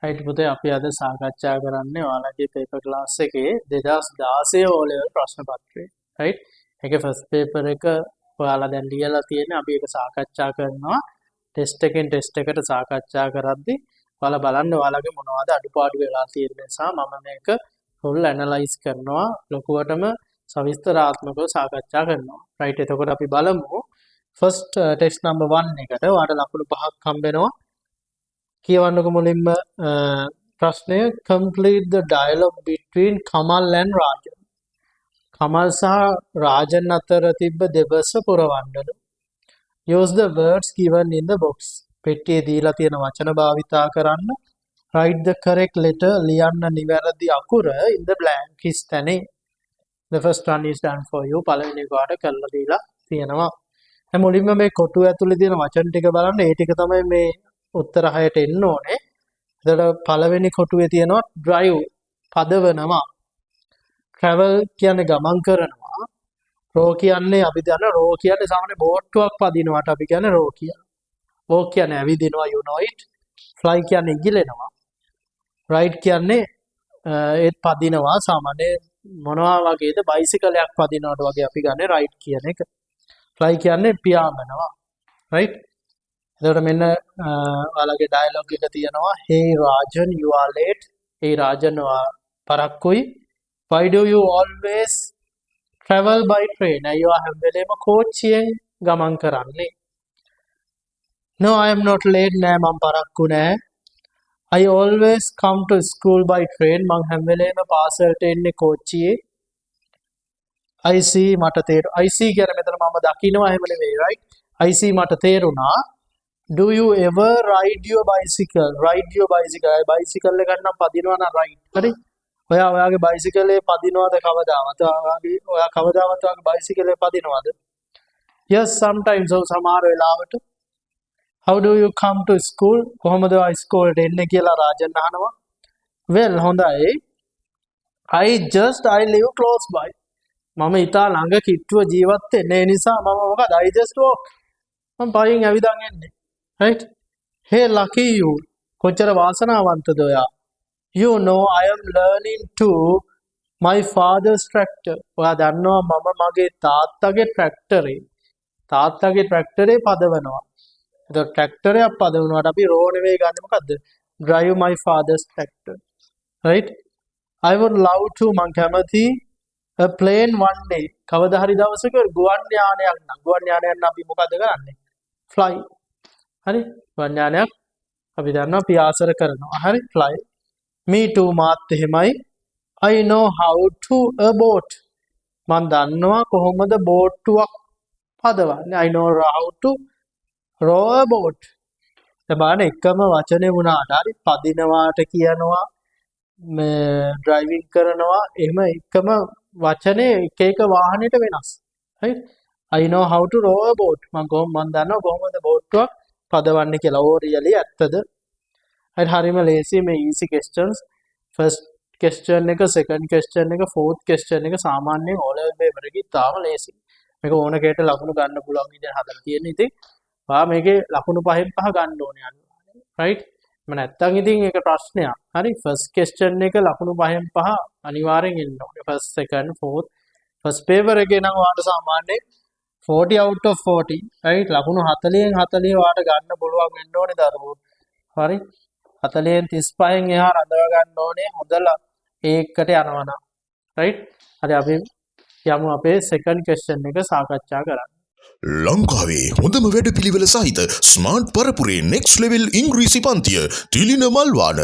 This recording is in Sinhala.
හයිට් පුතේ අපි අද සාකච්ඡා කරන්නේ ඔයාලගේ පේපර් ක්ලාස් එකේ 2016 O level ප්‍රශ්න පත්‍රය. රයිට්? ඒකේ ෆස්ට් පේපර් එක ඔයාලා දැන් ලියලා තියෙන්නේ අපි ඒක සාකච්ඡා කරනවා. ටෙස්ට් එකෙන් ටෙස්ට් එකට සාකච්ඡා කරද්දී ඔයාලා බලන්න ඔයාලගේ මොනවද අඩුපාඩු වෙලා තියෙන නිසා මම මේක ෆුල් ඇනලයිස් කරනවා. ලොකුවටම සවිස්තරාත්මකව සාකච්ඡා කරනවා. රයිට්? එතකොට අපි බලමු ෆස්ට් ටෙස්ට් නම්බර් 1 එකට ඔයාලට ලකුණු 5ක් හම්බ වෙනවා. කියවන්නක මුලින්ම ප්‍රශ්නය complete the dialogue between Kamal and Rajan. Kamal සහ රාජන් අතර තිබ්බ දෙබස පුරවන්නලු. Use the words given in the box. පෙට්ටියේ දීලා තියෙන වචන භාවිතා කරන්න. Write the correct letter. ලියන්න නිවැරදි අකුර in the blank හිස්තැනේ. The first one is done for you. පළවෙනි එකට කරලා දීලා තියෙනවා. දැන් මුලින්ම මේ කොටුව ඇතුලේ තියෙන වචන ටික බලන්න. ඒ ටික තමයි මේ උත්තර 6ට එන්න ඕනේ. එතකොට පළවෙනි කොටුවේ තියෙනවා drive පදවනවා. travel කියන්නේ ගමන් කරනවා. row කියන්නේ අපි දන්න row කියන්නේ සාමාන්‍ය බෝට්ටුවක් පදිනවට අපි කියන්නේ row කියලා. walk කියන්නේ ඇවිදිනවා you know it. fly කියන්නේ ඉගිලෙනවා. ride කියන්නේ ඒත් පදිනවා සාමාන්‍ය මොනවා වගේද bicycle එකක් පදිනවට වගේ අපි ගන්නේ ride කියන එක. fly කියන්නේ පියාඹනවා. right? එතකොට මෙන්න ඔයාලගේ ඩයලොග් එක තියෙනවා hey Rajan you are late. hey Rajan පරක්කුයි. why do you always travel by train? අයියෝ හැම වෙලේම කෝච්චියෙන් ගමන් කරන්නේ. no I am not late නෑ මම පරක්කු නෑ. I always come to school by train. මං හැම වෙලේම පාසලට එන්නේ කෝච්චියේ. I see මට තේරුණා. I see කියන්නේ මෙතන මම දකින්නවා එහෙම නෙවෙයි right? I see මට තේරුණා. Do you ever ride your bicycle? Ride your bicycle. bicycle එක ගන්න පදිනවා නම් ride. හරි? ඔයාගේ bicycle එක පදිනවද කවදාවත්? ඔයා කවදාවත් ඔයාගේ bicycle එක පදිනවද? Yes sometimes. සමහර වෙලාවට. How do you come to school? කොහොමද ඔයා ඉස්කෝලේට එන්නේ කියලා රාජන් අහනවා. Well හොඳයි. I live close by. මම ඉතා ළඟ කිට්ටුව ජීවත් වෙන්නේ. ඒ නිසා මම මොකද I just walk. මම පයින් ඇවිදන් එන්නේ. right? Hey lucky you. කොච්චර වාසනාවන්තද ඔයා. You know I am learning to my father's tractor. ඔයා දන්නවා මම මගේ තාත්තගේ ට්‍රැක්ටරේ පදවනවා. එතකොට ට්‍රැක්ටර් එකක් පදවනවාට අපි රෝ නෙවෙයි ගන්නෙ මොකද්ද? drive my father's tractor. right? I would love to මං කැමති a plane one day. කවදා හරි දවසක ගුවන් යානයක් නම් අපි මොකද කරන්නේ? fly. හරි? ගුවන් යානයක් අපි දන්නවා පියාසර කරනවා. හරි? fly. me too මාත් එහෙමයි. I know how to a boat. මම දන්නවා කොහොමද බෝට්ටුවක් පදවන්නේ. I know how to row a boat. එබාන එකම වචනේ වුණාට හරි පදිනවාට කියනවා මේ ඩ්‍රයිවිං කරනවා එහෙම එකම වචනේ එක වාහනයට වෙනස්. right? I know how to row a boat. මම දන්නවා කොහොමද බෝට්ටුවක් පදවන්නේ කියලා. ඕ රියලි ඇත්තද? හරිම ලේසි මේ easy questions. first question එක second question එක fourth question එක සාමාන්‍යයෙන් O level paper එකේ තාම ලේසි. මේක ඕන කෙනෙක්ට ලකුණු ගන්න පුළුවන් විදිහට හදලා තියෙන. ඉතින් ඔයා මේකේ ලකුණු 5න් 5 ගන්න ඕනේ අනිවාර්යයෙන්. right? මම නැත්තම් ඉතින් ඒක ප්‍රශ්නයක්. හරි first question එක ලකුණු 5න් 5 අනිවාර්යෙන් එන්න ඕනේ. first second fourth first paper එකේ නම් ඔයාලට සාමාන්‍යයෙන් 40 out of 40 right? ලකුණු 40න් 40 ඔයාලට ගන්න පුළුවන් වෙන්න ඕනේ දරුවෝ. හරි? 40න් 35න් එහා රඳව ගන්න ඕනේ හොඳලා ඒකට යනවා නම්. right? හරි අපි යමු අපේ second question එක සාකච්ඡා කරන්න. ලංකාවේ හොඳම වැඩපිළිවෙල සහිත ස්මාර්ට් පරපුරේ next level ඉංග්‍රීසි පන්තිය තිලින මල්වාන